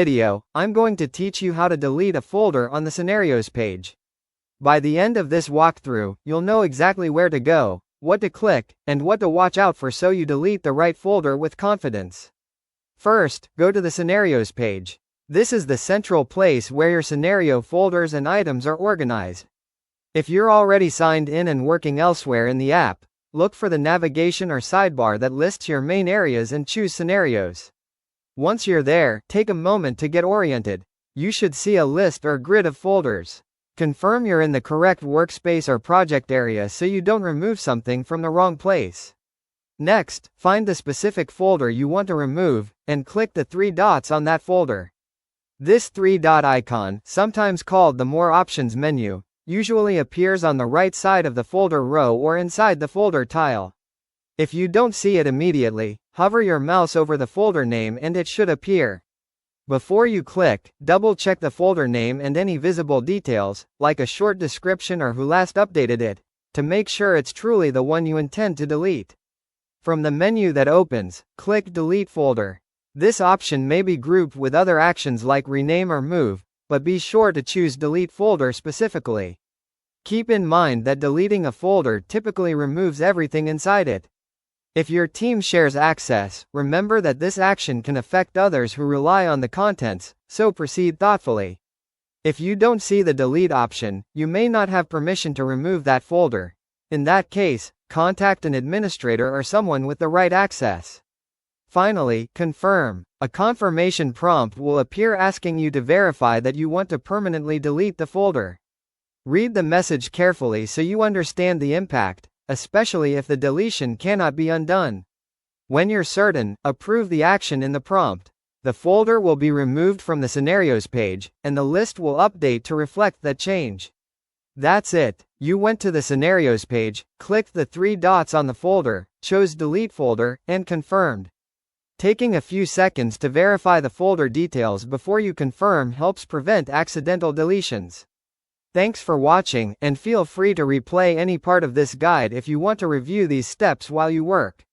video, I'm going to teach you how to delete a folder on the Scenarios page. By the end of this walkthrough, you'll know exactly where to go, what to click, and what to watch out for so you delete the right folder with confidence. First, go to the Scenarios page. This is the central place where your scenario folders and items are organized. If you're already signed in and working elsewhere in the app, look for the navigation or sidebar that lists your main areas and choose Scenarios. Once you're there, take a moment to get oriented. You should see a list or grid of folders. Confirm you're in the correct workspace or project area so you don't remove something from the wrong place. Next, find the specific folder you want to remove, and click the three dots on that folder. This three-dot icon, sometimes called the More Options menu, usually appears on the right side of the folder row or inside the folder tile. If you don't see it immediately, hover your mouse over the folder name and it should appear. Before you click, double-check the folder name and any visible details, like a short description or who last updated it, to make sure it's truly the one you intend to delete. From the menu that opens, click Delete Folder. This option may be grouped with other actions like rename or move, but be sure to choose Delete Folder specifically. Keep in mind that deleting a folder typically removes everything inside it. If your team shares access, remember that this action can affect others who rely on the contents, so proceed thoughtfully. If you don't see the delete option, you may not have permission to remove that folder. In that case, contact an administrator or someone with the right access. Finally, confirm. A confirmation prompt will appear asking you to verify that you want to permanently delete the folder. Read the message carefully so you understand the impact, especially if the deletion cannot be undone. When you're certain, approve the action in the prompt. The folder will be removed from the Scenarios page, and the list will update to reflect that change. That's it. You went to the Scenarios page, clicked the three dots on the folder, chose Delete Folder, and confirmed. Taking a few seconds to verify the folder details before you confirm helps prevent accidental deletions. Thanks for watching, and feel free to replay any part of this guide if you want to review these steps while you work.